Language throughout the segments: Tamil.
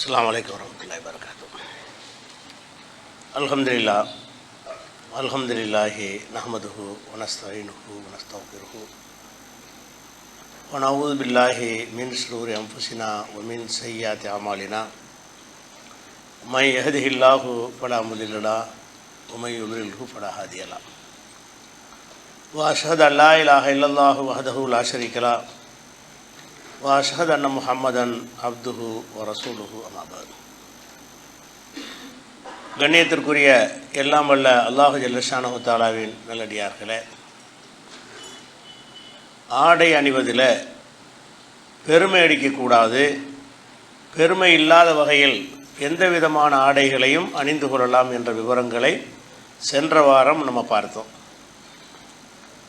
அஸ்ஸலாமு அலைக்கும் வரஹ்மத்துல்லாஹி வபரகாத்துஹு. அல்ஹம்துலில்லாஹி நஹ்மதுஹு வ நஸ்தஈனுஹு வ நஸ்தக்ஃபிருஹு வ நஊது பில்லாஹி மின் ஷுரூரி அன்ஃபுஸினா வ மின் ஸய்யிஆத்தி அமாலினா மை யஹ்திஹில்லாஹு ஃபலா முதில்ல லஹு வ மை யுضللஹு ஃபலா ஹாதிய லஹு வ அஷ்ஹது அல்லா இலாஹா இல்லல்லாஹு வஹ்தஹு லா ஷரீக லஹு வ அஷ்ஹது அன்ன முஹம்மதன் அப்துஹு வ ரசூலுஹு அம்மா பஅத். கண்ணியத்திற்குரிய எல்லாம் வல்ல அல்லாஹு ஜல்லஷானஹு தஆலாவின் நல்லடியார்களே, ஆடை அணிவதில் பெருமை அடிக்கக்கூடாது. பெருமை இல்லாத வகையில் எந்த விதமான ஆடைகளையும் அணிந்து கொள்ளலாம் என்ற விவரங்களை சென்ற வாரம் நம்ம பார்த்தோம்.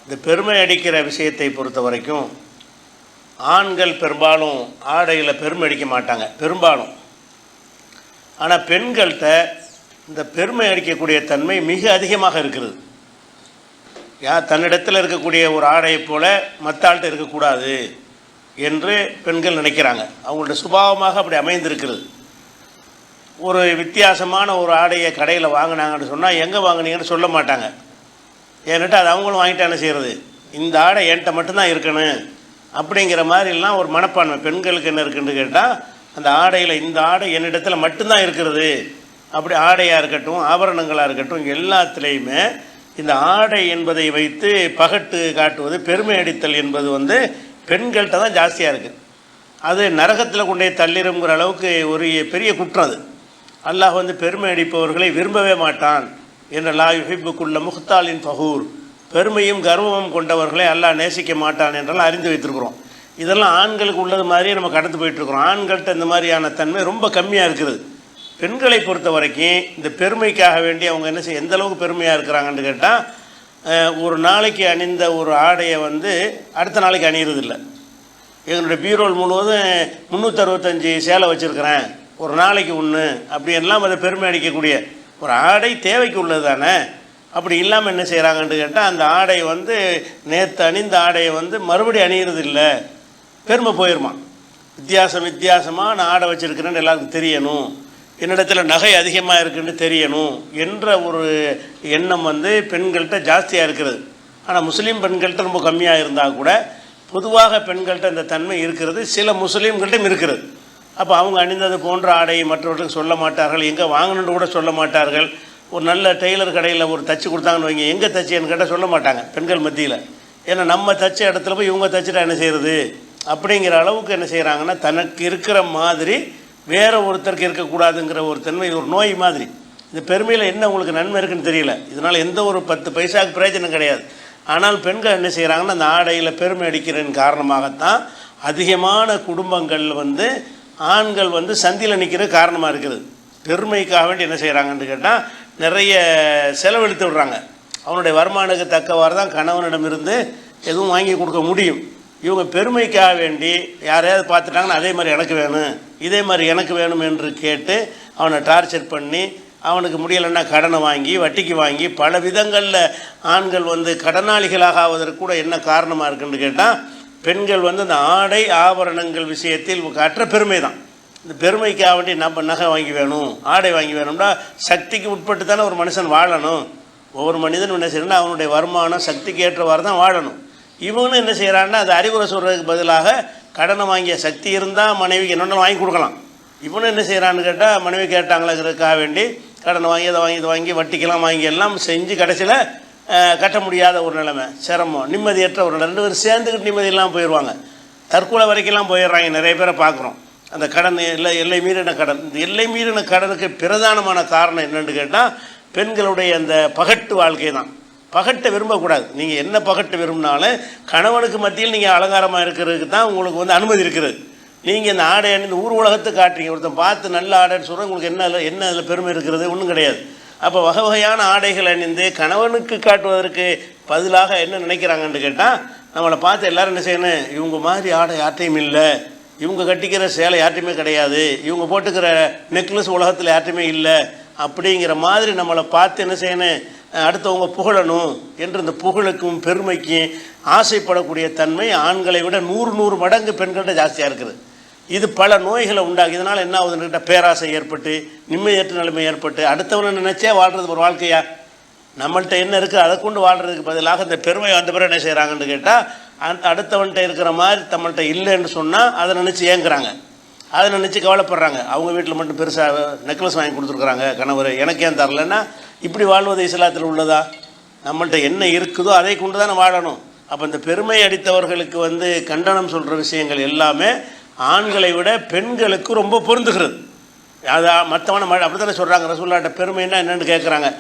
இந்த பெருமை அடிக்கிற விஷயத்தை பொறுத்த வரைக்கும் ஆண்கள் பெரும்பாலும் ஆடையில் பெருமை அடிக்க மாட்டாங்க பெரும்பாலும். ஆனால் பெண்கள்கிட்ட இந்த பெருமை அடிக்கக்கூடிய தன்மை மிக அதிகமாக இருக்கிறது. தன்னிடத்தில் இருக்கக்கூடிய ஒரு ஆடையை போல் மற்ற ஆள்கிட்ட இருக்கக்கூடாது என்று பெண்கள் நினைக்கிறாங்க. அவங்களோட சுபாவமாக அப்படி அமைந்திருக்கிறது. ஒரு வித்தியாசமான ஒரு ஆடையை கடையில் வாங்கினாங்கன்னு சொன்னால் எங்கே வாங்கினீங்கன்னு சொல்ல மாட்டாங்க. ஏன்னுட்டு அது அவங்களும் வாங்கிட்டு என்ன செய்கிறது, இந்த ஆடை என்கிட்ட மட்டும்தான் இருக்கணும் அப்படிங்கிற மாதிரிலாம் ஒரு மனப்பான்மை. பெண்களுக்கு என்ன இருக்குன்னு கேட்டால், அந்த ஆடையில் இந்த ஆடை என்னிடத்தில் மட்டும்தான் இருக்கிறது. அப்படி ஆடையாக இருக்கட்டும், ஆபரணங்களாக இருக்கட்டும், எல்லாத்துலேயுமே இந்த ஆடை என்பதை வைத்து பகட்டு காட்டுவது, பெருமை அடித்தல் என்பது பெண்கள்கிட்ட தான் ஜாஸ்தியாக இருக்குது. அது நரகத்தில் கொண்டே தள்ளிருங்கிற அளவுக்கு ஒரு பெரிய குற்றம் அது. அல்லாஹ் பெருமை அடிப்பவர்களை விரும்பவே மாட்டான் என்ற லா யுஹிப்பு குல்ல முஹ்தாலின் ஃபஹூர், பெருமையும் கர்வமும் கொண்டவர்களை அல்லாஹ் நேசிக்க மாட்டான் என்றெல்லாம் அறிந்து வைத்திருக்கிறோம். இதெல்லாம் ஆண்களுக்கு உள்ளது மாதிரியே நம்ம கடந்து போயிட்டுருக்குறோம். ஆண்கள்கிட்ட இந்த மாதிரியான தன்மை ரொம்ப கம்மியாக இருக்குது. பெண்களை பொறுத்த வரைக்கும் இந்த பெருமைக்காக வேண்டி அவங்க என்ன செய்ய, எந்த அளவுக்கு பெருமையாக இருக்கிறாங்கன்னு கேட்டால், ஒரு நாளைக்கு அணிந்த ஒரு ஆடையை அடுத்த நாளைக்கு அணிகிறதில்லை. எங்களுடைய பீரோல் முழுவதும் 365 சேலை வச்சுருக்கிறேன், ஒரு நாளைக்கு ஒன்று அப்படின்லாம் அதை பெருமை அடிக்கக்கூடிய ஒரு ஆடை தேவைக்கு உள்ளது தானே. அப்படி இல்லாமல் என்ன செய்கிறாங்கன்னு கேட்டால், அந்த ஆடை நேற்று அணிந்த ஆடையை மறுபடியும் அணிகிறது இல்லை, பெருமை போயிடுமா. வித்தியாசமாக நான் ஆடை வச்சுருக்கிறேன்னு எல்லாருக்கும் தெரியணும், என்னிடத்தில் நகை அதிகமாக இருக்குன்னு தெரியணும் என்ற ஒரு எண்ணம் பெண்கள்கிட்ட ஜாஸ்தியாக இருக்கிறது. ஆனால் முஸ்லீம் பெண்கள்கிட்ட ரொம்ப கம்மியாக இருந்தால் கூட பொதுவாக பெண்கள்கிட்ட இந்த தன்மை இருக்கிறது. சில முஸ்லீம்கள்ட்டும் இருக்கிறது. அப்போ அவங்க அணிந்தது போன்ற ஆடையை மற்றவர்களுக்கு சொல்ல மாட்டார்கள், எங்கே வாங்கணுன்னு கூட சொல்ல மாட்டார்கள். ஒரு நல்ல டெய்லர் கடையில் ஒரு தச்சு கொடுத்தாங்கன்னு வைங்க, எங்கே தச்சேன்னு கேட்டால் சொல்ல மாட்டாங்க பெண்கள் மத்தியில். ஏன்னா நம்ம தச்ச இடத்துல போய் இவங்க தச்சுட்டா என்ன செய்கிறது அப்படிங்கிற அளவுக்கு என்ன செய்கிறாங்கன்னா, தனக்கு இருக்கிற மாதிரி வேறு ஒருத்தருக்கு இருக்கக்கூடாதுங்கிற ஒரு தன்மை, ஒரு நோய் மாதிரி. இந்த பெருமையில் என்ன உங்களுக்கு நன்மை இருக்குன்னு தெரியல, இதனால் எந்த ஒரு 10 பைசாவுக்கு பிரயோஜனம் கிடையாது. ஆனால் பெண்கள் என்ன செய்கிறாங்கன்னா, அந்த ஆடையில் பெருமை அடிக்கிறதன் காரணமாகத்தான் அதிகமான குடும்பங்கள் ஆண்கள் சந்தியில் நிற்கிற காரணமாக இருக்குது. பெருமைக்காக வேண்டி என்ன செய்கிறாங்கன்னு கேட்டால், நிறைய செலவழித்து விடுறாங்க. அவனுடைய வருமானத்துக்கு தக்கவாறு தான் கணவனிடமிருந்து எதுவும் வாங்கி கொடுக்க முடியும். இவங்க பெருமைக்காக வேண்டி யாரையாவது பார்த்துட்டாங்கன்னா, அதே மாதிரி எனக்கு வேணும், இதே மாதிரி எனக்கு வேணும் என்று கேட்டு அவனை டார்ச்சர் பண்ணி, அவனுக்கு முடியலைன்னா கடனை வாங்கி வட்டிக்கு வாங்கி பல விதங்களில் ஆண்கள் கடனாளிகளாக ஆவதற்கு கூட என்ன காரணமாக இருக்குன்னு கேட்டால், பெண்கள் அந்த ஆடை ஆபரணங்கள் விஷயத்தில் கற்ற பெருமை தான். இந்த பெருமைக்காக வேண்டி நம்ம நகை வாங்கி வேணும், ஆடை வாங்கி வேணும்னா சக்திக்கு உட்பட்டு தானே ஒரு மனுஷன் வாழணும். ஒவ்வொரு மனிதனும் என்ன செய்யணும்னா அவனுடைய வருமானம் சக்திக்கு ஏற்றவாறு தான் வாழணும். இவனும் என்ன செய்கிறான்னா, அது அறிவுரை சொல்கிறதுக்கு பதிலாக கடனை வாங்கிய சக்தி இருந்தால் மனைவிக்கு என்னென்ன வாங்கி கொடுக்கலாம். இவனும் என்ன செய்கிறான்னு கேட்டால், மனைவி கேட்டாங்களுக்காக வேண்டி கடனை வாங்கி அதை வாங்கி இதை வாங்கி வட்டிக்கெல்லாம் வாங்கி எல்லாம் செஞ்சு கடைசியில் கட்ட முடியாத ஒரு நிலைமை, சிரமம், நிம்மதியற்ற ஒரு நிலை. 2 பேரும் சேர்ந்துக்கிட்டு நிம்மதி இல்லாமல் போயிடுவாங்க. தற்கொலை வரைக்கும்லாம் போயிடுறாங்க. நிறைய பேரை பார்க்குறோம். அந்த கடன் எல்லை மீறின கடன். இந்த எல்லை மீறின கடனுக்கு பிரதானமான காரணம் என்னென்னு கேட்டால், பெண்களுடைய அந்த பகட்டு வாழ்க்கை தான். பகட்டை விரும்பக்கூடாது. நீங்கள் என்ன பகட்டு விரும்பினாலும் கணவனுக்கு மத்தியில் நீங்கள் அலங்காரமாக இருக்கிறதுக்கு தான் உங்களுக்கு அனுமதி இருக்கிறது. நீங்கள் இந்த ஆடை அணிந்து ஊர் உலகத்துக்கு காட்டுறீங்க. ஒருத்தன் பார்த்து நல்ல ஆடைன்னு சொல்கிறேன், உங்களுக்கு என்ன அதில் பெருமை இருக்கிறது? ஒன்றும் கிடையாது. அப்போ வகை வகையான ஆடைகள் அணிந்து கணவனுக்கு காட்டுவதற்கு பதிலாக என்ன நினைக்கிறாங்கன்னு கேட்டால், நம்மளை பார்த்து எல்லோரும் என்ன செய்யணும், இவங்க மாதிரி ஆடை யார்ட்டையும் இல்லை, இவங்க கட்டிக்கிற சேலை யார்ட்டையுமே கிடையாது, இவங்க போட்டுக்கிற நெக்லஸ் உலகத்தில் யார்ட்டையுமே இல்லை அப்படிங்கிற மாதிரி நம்மளை பார்த்து என்ன செய்யணும், அடுத்தவங்க புகழணும் என்று இந்த புகழுக்கும் பெருமைக்கும் ஆசைப்படக்கூடிய தன்மை ஆண்களை விட 100 மடங்கு பெண்கள்கிட்ட ஜாஸ்தியாக இருக்குது. இது பல நோய்களை உண்டாகும். இதனால் என்ன ஆகுதுன்னு கேட்டால் பேராசை ஏற்பட்டு நிம்மதியற்ற நிலைமை ஏற்பட்டு அடுத்தவனை நினைச்சே வாழ்கிறது ஒரு வாழ்க்கையா? நம்மள்கிட்ட என்ன இருக்குது அதை கொண்டு வாழ்கிறதுக்கு பதிலாக இந்த பெருமை வந்த பிறகு என்ன செய்கிறாங்கன்னு கேட்டால் அடுத்தவன்கிட்ட இருக்கிற மாதிரி நம்மள்கிட்ட இல்லைன்னு சொன்னால் அதை நினச்சி ஏங்குறாங்க, அதை நினச்சி கவலைப்படுறாங்க. அவங்க வீட்டில் மட்டும் பெருசாக நெக்லஸ் வாங்கி கொடுத்துருக்குறாங்க கணவர், எனக்கு ஏன் தரலன்னா இப்படி வாழ்வது இஸ்லாத்தில் உள்ளதா? நம்மள்கிட்ட என்ன இருக்குதோ அதை கொண்டு தானே வாழணும். அப்போ இந்த பெருமை அடித்தவர்களுக்கு கண்டனம் சொல்கிற விஷயங்கள் எல்லாமே ஆண்களை விட பெண்களுக்கு ரொம்ப பொருந்துகிறது. அதான் மற்றவனை அப்படி தானே சொல்கிறாங்க. ரசூலுல்லாஹ்ட்ட பெருமைன்னா என்னென்னு கேட்குறாங்க.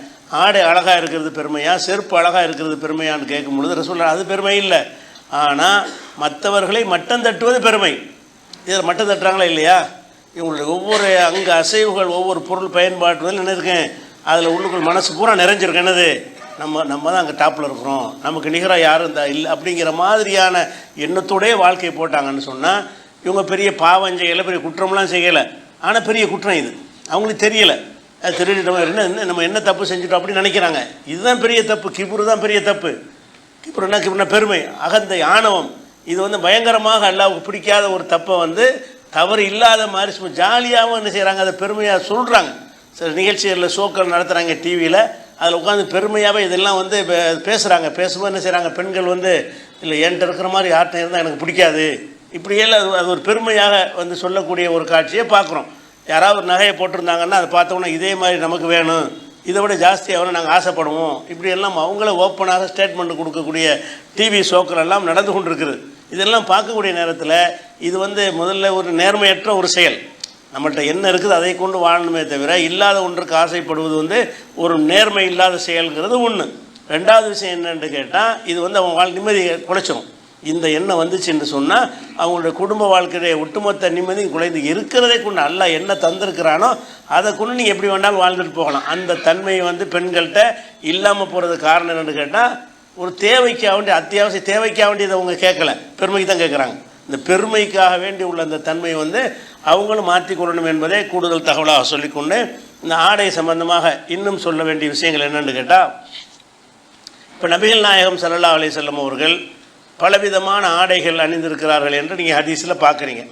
ஆடை அழகாக இருக்கிறது பெருமையா, செருப்பு அழகாக இருக்கிறது பெருமையான்னு கேட்கும் பொழுது ரசூலுல்லாஹ் அது பெருமை இல்லை, ஆனால் மற்றவர்களை மட்டம் தட்டுவது பெருமை. இதில் மட்டம் தட்டுறாங்களா இல்லையா? இவங்களுடைய ஒவ்வொரு அங்கே அசைவுகள் ஒவ்வொரு பொருள் பயன்பாட்டுவதில் என்ன இருக்கேன், அதில் உள்ளுக்குள் மனசு பூரா நிறைஞ்சிருக்கு. என்னது, நம்ம தான் அங்கே டாப்பில் இருக்கிறோம், நமக்கு நிகராக யாரும் இந்த இல்லை அப்படிங்கிற மாதிரியான எண்ணத்தோடய வாழ்க்கையை போட்டாங்கன்னு சொன்னால் இவங்க பெரிய பாவம் செய்யலை, பெரிய குற்றம்லாம் செய்யலை, ஆனால் பெரிய குற்றம் இது அவங்களுக்கு தெரியலை. அது திருடிட்டோம், என்ன நம்ம என்ன தப்பு செஞ்சுட்டோம் அப்படின்னு நினைக்கிறாங்க. இதுதான் பெரிய தப்பு. கிபுரு தான் பெரிய தப்பு. கிபுருன்னா பெருமை, அகந்தை, ஆணவம். இது பயங்கரமாக அல்லாஹ்வுக்கு பிடிக்காத ஒரு தப்பை தவறு இல்லாத மாதிரி சும்மா ஜாலியாகவும் என்ன செய்கிறாங்க, அதை பெருமையாக சொல்கிறாங்க. சில நிகழ்ச்சிகளில் ஷோக்கள் நடத்துகிறாங்க டிவியில், அதில் உட்காந்து பெருமையாகவே இதெல்லாம் பேசுகிறாங்க. பேசும்போது என்ன செய்கிறாங்க, பெண்கள் இல்லை என்கிட்ட இருக்கிற மாதிரி யார்கிட்ட இருந்தால் எனக்கு பிடிக்காது, இப்படியெல்லாம் அது ஒரு பெருமையாக சொல்லக்கூடிய ஒரு காட்சியை பார்க்குறோம். யாராவது ஒரு நகையை போட்டிருந்தாங்கன்னா அதை பார்த்தோன்னா இதே மாதிரி நமக்கு வேணும், இதை விட ஜாஸ்தியாக நாங்கள் ஆசைப்படுவோம், இப்படியெல்லாம் அவங்கள ஓப்பனாக ஸ்டேட்மெண்ட் கொடுக்கக்கூடிய டிவி ஷோக்கள் எல்லாம் நடந்து கொண்டிருக்குது. இதெல்லாம் பார்க்கக்கூடிய நேரத்தில் இது முதல்ல ஒரு நேர்மையற்ற ஒரு செயல். நம்மள்கிட்ட என்ன இருக்குது அதை கொண்டு வாழணுமே தவிர இல்லாத ஒன்றுக்கு ஆசைப்படுவது ஒரு நேர்மை இல்லாத செயல்ங்கிறது ஒன்று. ரெண்டாவது விஷயம் என்னென்னு கேட்டால் இது அவங்க நிம்மதியை குலைச்சிடும். இந்த எண்ணம் வந்துச்சுன்னு சொன்னால் அவங்களுடைய குடும்ப வாழ்க்கையுடைய ஒட்டுமொத்த நிம்மதி குலைந்து இருக்கிறதை கொண்டு அல்லாஹ் என்ன தந்திருக்கிறானோ அதை கொண்டு நீங்கள் எப்படி வேணாலும் வாழ்ந்துட்டு போகலாம். அந்த தன்மையை பெண்கள்கிட்ட இல்லாமல் போகிறது காரணம் என்னென்னு கேட்டால் ஒரு தேவைக்காக வேண்டிய அத்தியாவசிய தேவைக்காக வேண்டியதை அவங்க கேட்கல, பெருமைக்கு தான் கேட்குறாங்க. இந்த பெருமைக்காக வேண்டி உள்ள அந்த தன்மையை அவங்களும் மாற்றிக்கொள்ளணும் என்பதே கூடுதல் தகவலாக சொல்லிக்கொண்டு இந்த ஆடை சம்பந்தமாக இன்னும் சொல்ல வேண்டிய விஷயங்கள் என்னென்னு கேட்டால், இப்போ நபிகள் நாயகம் ஸல்லல்லாஹு அலைஹி வஸல்லம் அவர்கள் பலவிதமான ஆடைகள் அணிந்திருக்கிறார்கள் என்று நீங்கள் ஹதீஸில் பார்க்குறீங்க.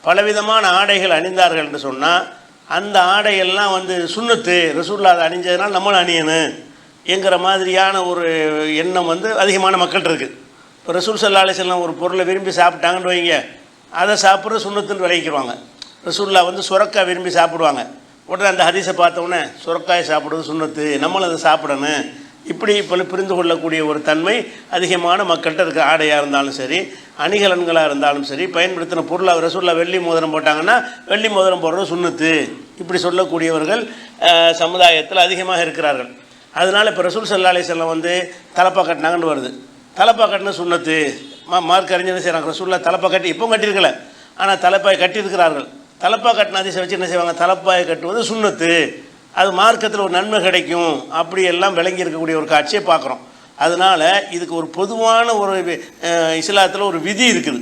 பலவிதமான ஆடைகள் அணிந்தார்கள் என்று சொன்னால் அந்த ஆடையெல்லாம் சுன்னத்து, ரசூலுல்லாஹ் அதை அணிஞ்சதுனால நம்மளும் அணியணும் என்கிற மாதிரியான ஒரு எண்ணம் அதிகமான மக்கள் இருக்குது. இப்போ ரசூல் ஸல்லல்லாஹு அலைஹி வஸல்லம் ஒரு பொருளை விரும்பி சாப்பிட்டாங்கன்னு வைங்க, அதை சாப்பிட்ற சுன்னத்துன்னு விளைவிக்கிறாங்க. ரசூலுல்லாஹ் சுரக்காய் விரும்பி சாப்பிடுவாங்க, உடனே அந்த ஹதீஸை பார்த்தோன்னே சுரக்காய் சாப்பிடுவது சுன்னத்து, நம்மளும் அதை சாப்பிடணும், இப்படி புரிந்து கொள்ளக்கூடிய ஒரு தன்மை அதிகமான மக்கள்கிட்ட இருக்க. ஆடையாக இருந்தாலும் சரி, அணிகலன்களாக இருந்தாலும் சரி, பயன்படுத்தின பொருளாக ரசூலுல்லாஹ் வெள்ளி மோதிரம் போட்டாங்கன்னா வெள்ளி மோதிரம் போடுறது சுன்னத்து, இப்படி சொல்லக்கூடியவர்கள் சமுதாயத்தில் அதிகமாக இருக்கிறார்கள். அதனால் இப்போ ரசூல் ஸல்லல்லாஹு அலைஹி வஸல்லம் தலப்பா கட்டினாங்கன்னு வருது. தலப்பா கட்டின சுன்னத்து மார்க் அறிஞர் செய்கிறாங்க. ரசூலுல்லாஹ் தலப்பா கட்டி இப்போ கட்டியிருக்கல, ஆனால் தலைப்பாயை கட்டியிருக்கிறார்கள். தலப்பா கட்டின அதிசை வச்சு என்ன செய்வாங்க, தலப்பாயை கட்டுவது சுன்னத்து, அது மார்க்கத்தில் ஒரு நன்மை கிடைக்கும், அப்படியெல்லாம் விளங்கி இருக்கக்கூடிய ஒரு காட்சியை பார்க்குறோம். அதனால் இதுக்கு ஒரு பொதுவான ஒரு இஸ்லாத்தில் ஒரு விதி இருக்குது.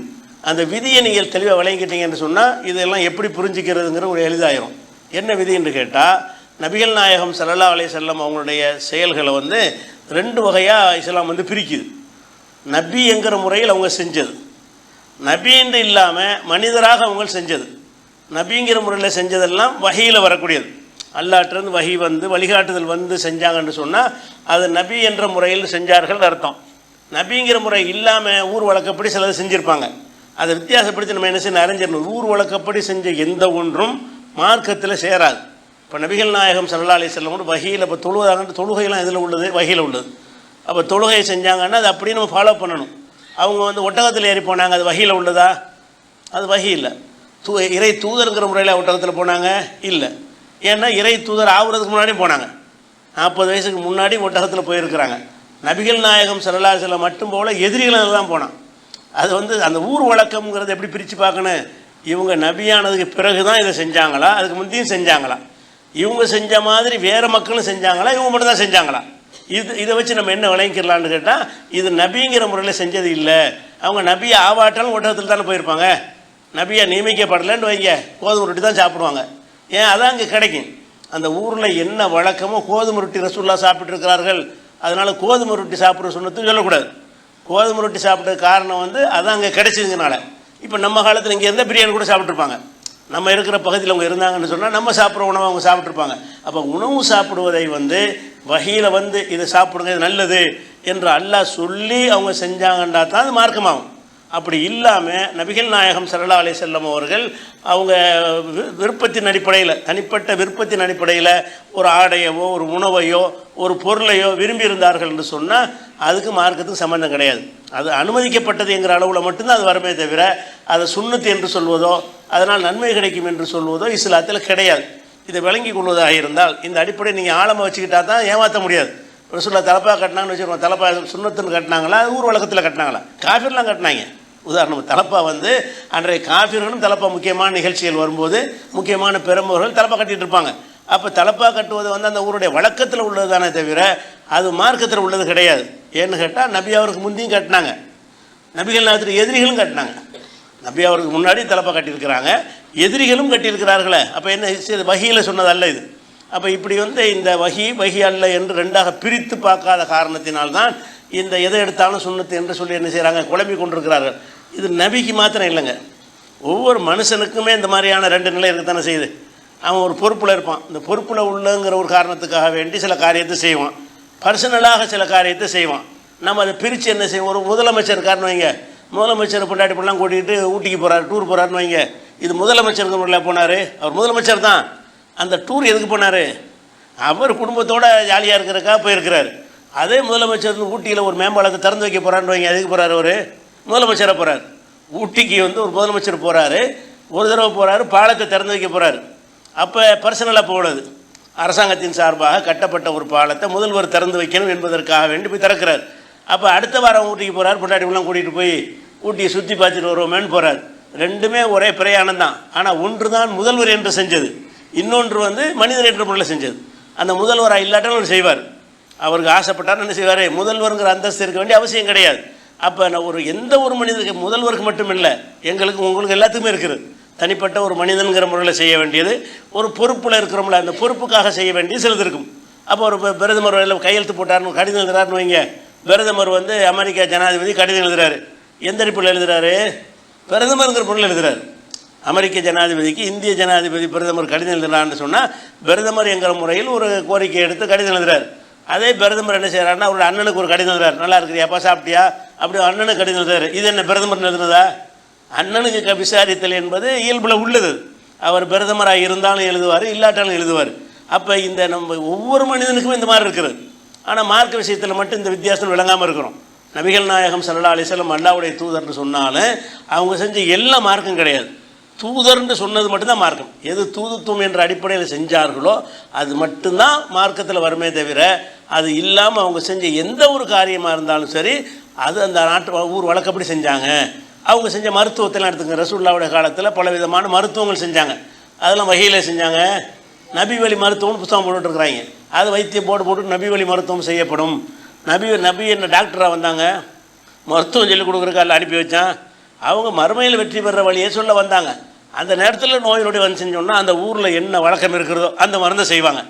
அந்த விதியை நீங்கள் தெளிவாக விளங்கிட்டீங்கன்னு சொன்னால் இதெல்லாம் எப்படி புரிஞ்சிக்கிறதுங்கிற ஒரு எளிதாயிரும். என்ன விதி என்று கேட்டால், நபிகள் நாயகம் ஸல்லல்லாஹு அலைஹி வஸல்லம் அவங்களுடைய செயல்களை ரெண்டு வகையாக இஸ்லாம் பிரிக்குது. நபி என்கிற முறையில் அவங்க செஞ்சது, நபின்னு இல்லாமல் மனிதராக அவங்க செஞ்சது. நபிங்கிற முறையில் செஞ்சதெல்லாம் வஹீயில் வரக்கூடியது, அல்லாஹ்ட்டிருந்து வஹி வழிகாட்டுதல் செஞ்சாங்கன்னு சொன்னால் அது நபி என்ற முறையில் செஞ்சார்கள் அர்த்தம். நபிங்கிற முறை இல்லாமல் ஊர் வழக்கப்படி சிலது செஞ்சுருப்பாங்க, அதை வித்தியாசப்படுத்தி நம்ம என்ன செய்யணும், அறிஞ்சிடணும். ஊர் வழக்கப்படி செஞ்ச எந்த ஒன்றும் மார்க்கத்தில் சேராது. இப்போ நபிகள் நாயகம் ஸல்லல்லாஹு அலைஹி வஸல்லம் வஹீயில் இப்போ தொழுகையெல்லாம் இதில் உள்ளது, வஹீயில் உள்ளது. அப்போ தொழுகையை செஞ்சாங்கன்னா அது அப்படியே நம்ம ஃபாலோ பண்ணணும். அவங்க ஒட்டகத்தில் ஏறி போனாங்க, அது வஹீயில் உள்ளதா? அது வஹி இல்லை. இறை தூதருங்கிற முறையில் ஒட்டகத்தில் போனாங்க இல்லை. ஏன்னா இறை தூதர் ஆகுறதுக்கு முன்னாடியும் போனாங்க, 40 வயசுக்கு முன்னாடி ஒட்டகத்தில் போயிருக்கிறாங்க. நபிகள் நாயகம் ஸல்லல்லாஹு அலைஹி வஸல்லம் மட்டும் போல் எதிரிகள் தான் போனான். அது அந்த ஊர் வழக்கம்ங்கிறத எப்படி பிரித்து பார்க்கணும், இவங்க நபியானதுக்கு பிறகு தான் இதை செஞ்சாங்களா, அதுக்கு முந்தையும் செஞ்சாங்களா, இவங்க செஞ்ச மாதிரி வேறு மக்களும் செஞ்சாங்களா, இவங்க மட்டும் தான் செஞ்சாங்களா, இதை வச்சு நம்ம என்ன விளங்கிக்கலான்னு கேட்டால் இது நபிங்கிற முறையில் செஞ்சது இல்லை. அவங்க நபியை ஆவாட்டாலும் ஒட்டகத்தில் தானே போயிருப்பாங்க, நபியை நியமிக்கப்படலைன்னு வைங்க, கோதுமை ரொட்டி தான் சாப்பிடுவாங்க. ஏன், அதான் அங்கே கிடைக்கும். அந்த ஊரில் என்ன வழக்கமோ கோதுமை ரொட்டி ரசூலுல்லாஹ் சாப்பிட்டுருக்கிறார்கள், அதனால் கோதுமை ரொட்டி சாப்பிட்ற சுன்னத்து சொல்லக்கூடாது. கோதுமை ரொட்டி சாப்பிட்ற காரணம் அதான் அங்கே கிடைச்சதுனால. இப்போ நம்ம காலத்தில் இங்கே இருந்தால் பிரியாணி கூட சாப்பிட்ருப்பாங்க. நம்ம இருக்கிற பகுதியில் அவங்க இருந்தாங்கன்னு சொன்னால் நம்ம சாப்பிட்ற உணவை அவங்க சாப்பிட்ருப்பாங்க. அப்போ உணவு சாப்பிடுவதை வகையில் இதை சாப்பிடுங்க, இது நல்லது என்று அல்லாஹ் சொல்லி அவங்க செஞ்சாங்கன்றா தான் அது மார்க்கமாகும். அப்படி இல்லாமல் நபிகள் நாயகம் ஸல்லல்லாஹு அலைஹி வஸல்லம் அவர்கள் அவங்க விருப்பத்தின் அடிப்படையில், தனிப்பட்ட விருப்பத்தின் அடிப்படையில் ஒரு ஆடையவோ ஒரு உணவையோ ஒரு பொருளையோ விரும்பி இருந்தார்கள் என்று சொன்னால் அதுக்கு மார்க்கத்துக்கு சம்பந்தம் கிடையாது. அது அனுமதிக்கப்பட்டது என்கிற அளவில் மட்டும்தான் அது வருமே தவிர அதை சுன்னத்து என்று சொல்வதோ அதனால் நன்மை கிடைக்கும் என்று சொல்வதோ இஸ்லாத்தில் கிடையாது. இதை விளங்கி கொள்வதாக இருந்தால் இந்த அடிப்படையை நீங்கள் ஆழமாக வச்சுக்கிட்டா தான் ஏமாற்ற முடியாது. ரசூலுல்லாஹ் தலப்பா கட்டினாங்கன்னு வச்சுருக்கோம், தலப்பா சுன்னத்துன்னு கட்டினாங்களா, ஊர் வழக்கத்தில் கட்டினாங்களா? காஃபிர்லாம் கட்டினாங்க. உதாரணம் தலப்பா அன்றைய காஃபிர்களும் தலப்பா முக்கியமான நிகழ்ச்சிகள் வரும்போது முக்கியமான பெரும்பவர்கள் தலப்பா கட்டிகிட்டு இருப்பாங்க. அப்போ தலப்பா கட்டுவது அந்த ஊருடைய வழக்கத்தில் உள்ளது தானே தவிர அது மார்க்கத்தில் உள்ளது கிடையாது. ஏன்னு கேட்டால் நபி அவருக்கு முந்தியும் கட்டினாங்க, நபிகள் நாயகத்துடைய எதிரிகளும் கட்டினாங்க. நபி அவருக்கு முன்னாடி தலப்பா கட்டியிருக்கிறாங்க, எதிரிகளும் கட்டியிருக்கிறார்களே. அப்போ என்ன வஹியில் சொன்னதல்ல இது. அப்போ இப்படி இந்த வஹி அல்ல என்று ரெண்டாக பிரித்து பார்க்காத காரணத்தினால்தான் இந்த எதை எடுத்தாலும் சுன்னத்து என்று சொல்லி என்ன செய்கிறாங்க, குழம்பி கொண்டிருக்கிறார்கள். இது நபிக்கு மாத்திரம் இல்லைங்க, ஒவ்வொரு மனுஷனுக்குமே இந்த மாதிரியான ரெண்டு நிலை இருக்கத்தானே செய்யுது. அவன் ஒரு பொறுப்பில் இருப்பான், இந்த பொறுப்பில் உள்ளங்கிற ஒரு காரணத்துக்காக வேண்டி சில காரியத்தை செய்வான், பர்சனலாக சில காரியத்தை செய்வான். நம்ம அதை பிரித்து என்ன செய்வோம், ஒரு முதலமைச்சர் இருக்காருன்னு வைங்க, முதலமைச்சர் பொண்டாட்டி பிள்ளைலாம் கூட்டிகிட்டு ஊட்டிக்கு போகிறார், டூர் போகிறாருன்னு வைங்க, இது முதலமைச்சருக்கு முறையில் போனார், அவர் முதலமைச்சர் தான். அந்த டூர் எதுக்கு போனார், அவர் குடும்பத்தோடு ஜாலியாக இருக்கிறதுக்காக போயிருக்கிறார். அதே முதலமைச்சர் ஊட்டியில் ஒரு மேம்பாலத்தை திறந்து வைக்க போகிறான்னு வைங்க, எதுக்கு போகிறார், அவர் முதலமைச்சராக போகிறார். ஊட்டிக்கு ஒரு முதலமைச்சர் போகிறாரு, ஒரு தடவை போகிறாரு, பாலத்தை திறந்து வைக்க போகிறாரு. அப்போ பர்சனலாக போடுது, அரசாங்கத்தின் சார்பாக கட்டப்பட்ட ஒரு பாலத்தை முதல்வர் திறந்து வைக்கணும் என்பதற்காக வேண்டி போய் திறக்கிறார். அப்போ அடுத்த வாரம் ஊட்டிக்கு போகிறார், பொண்டாட்டிலாம் கூட்டிகிட்டு போய் ஊட்டியை சுற்றி பார்த்துட்டு வருவோமேன்னு போகிறார். ரெண்டுமே ஒரே பிரயாணம் தான். ஆனால் ஒன்று தான் முதல்வர் என்று செஞ்சது, இன்னொன்று மனிதர் என்ற முறையில் செஞ்சது. அந்த முதல்வராக இல்லாட்டாலும் அவர் செய்வார், அவருக்கு ஆசைப்பட்டார் என்ன செய்வார், முதல்வருங்கிற அந்தஸ்து இருக்க வேண்டிய அவசியம் கிடையாது. அப்போ நான் எந்த ஒரு மனிதனுக்கு, முதல்வருக்கு மட்டும் இல்லை, எங்களுக்கு உங்களுக்கு எல்லாத்துக்குமே இருக்குது. தனிப்பட்ட ஒரு மனிதன்கிற முறையில் செய்ய வேண்டியது, ஒரு பொறுப்பில் இருக்கிறோம்ல அந்த பொறுப்புக்காக செய்ய வேண்டியது சிலது இருக்கும். அப்போ ஒரு பிரதமர் கையெழுத்து போட்டார்னு கடிதம் எழுதுறாருன்னு வைங்க, பிரதமர் அமெரிக்கா ஜனாதிபதி கடிதம் எழுதுறாரு, எந்த அடிப்படையில் எழுதுறாரு, பிரதமருங்கிற பொருள் எழுதுறாரு. அமெரிக்க ஜனாதிபதிக்கு இந்திய ஜனாதிபதி பிரதமர் கடிதம் எழுதுறான்னு சொன்னால் பிரதமர் என்கிற முறையில் ஒரு கோரிக்கை எடுத்து கடிதம் எழுதுறாரு. அதே பிரதமர் என்ன செய்கிறாருன்னா அவருடைய அண்ணனுக்கு ஒரு கடிதம் எழுதுறாரு, நல்லா இருக்கிறியாப்பா, சாப்பிட்டியா, அப்படி அண்ணனுக்கு கடிதம் எழுதுறாரு. இது என்ன பிரதமர் எழுதுனதா? அண்ணனுக்கு விசாரித்தல் என்பது இயல்பில் உள்ளது. அவர் பிரதமராக இருந்தாலும் எழுதுவார், இல்லாட்டாலும் எழுதுவார். அப்போ நம்ம ஒவ்வொரு மனிதனுக்கும் இந்த மாதிரி இருக்கிறது. ஆனால் மார்க்க விஷயத்தில் மட்டும் இந்த வித்தியாசம் விளங்காமல் இருக்கிறோம். நபிகள் நாயகம் ஸல்லல்லாஹு அலைஹி வஸல்லம் அல்லாஹ்வுடைய தூதர்னு சொன்னாலும் அவங்க செஞ்ச எல்லா மார்க்கும் கிடையாது, தூதர்ன்னு சொன்னது மட்டும்தான் மார்க்கம். எது தூதுத்துவம் என்ற அடிப்படையில் செஞ்சார்களோ அது மட்டும்தான் மார்க்கத்தில் வருமே தவிர அது இல்லாமல் அவங்க செஞ்ச எந்த ஒரு காரியமாக இருந்தாலும் சரி அது அந்த நாட்டு ஊர் வழக்கப்படி செஞ்சாங்க. அவங்க செஞ்ச மருத்துவத்தெல்லாம் எடுத்துங்க, ரசூலுல்லாஹ்வுடைய காலத்தில் பல விதமான மருத்துவங்கள் செஞ்சாங்க, அதெல்லாம் வகையில் செஞ்சாங்க. நபி வழி மருத்துவம்னு புத்தகம் போட்டுருக்குறாங்க, அது வைத்திய போட்டு நபி வழி மருத்துவம் செய்யப்படும். நபி என்ன டாக்டராக வந்தாங்க, மருத்துவம் சொல்லிக் கொடுக்குறக்கால அனுப்பி வச்சான். அவங்க மறுமையில் வெற்றி பெற வழியே சொல்ல வந்தாங்க. அந்த நேரத்தில் நோயினுடைய செஞ்சோன்னா அந்த ஊரில் என்ன வழக்கம் இருக்கிறதோ அந்த மருந்தை செய்வாங்க.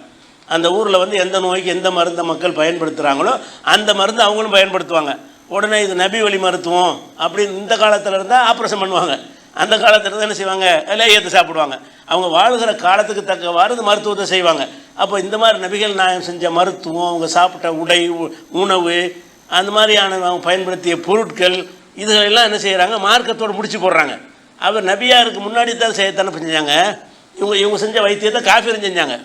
அந்த ஊரில் எந்த நோய்க்கு எந்த மருந்தை மக்கள் பயன்படுத்துகிறாங்களோ அந்த மருந்து அவங்களும் பயன்படுத்துவாங்க. உடனே இது நபி வழி மருத்துவம் அப்படின்னு இந்த காலத்தில் இருந்தால் ஆப்ரேஷன் பண்ணுவாங்க, அந்த காலத்தில் இருந்தால் என்ன செய்வாங்க, லேயத்தை சாப்பிடுவாங்க. அவங்க வாழ்கிற காலத்துக்கு தக்கவாறு இந்த மருத்துவத்தை செய்வாங்க. அப்போ இந்த மாதிரி நபிகள் நாயகம் செஞ்ச மருத்துவம், அவங்க சாப்பிட்ட உடை, உணவு, அந்த மாதிரியான அவங்க பயன்படுத்திய பொருட்கள், இதுகளெல்லாம் என்ன செய்கிறாங்க, மார்க்கத்தோடு முடிச்சு போடுறாங்க. அவர் நபியாருக்கு முன்னாடி தான் செய்யத்தானே செஞ்சாங்க. இவங்க செஞ்ச வைத்தியத்தை காஃபிரும் செஞ்சாங்க.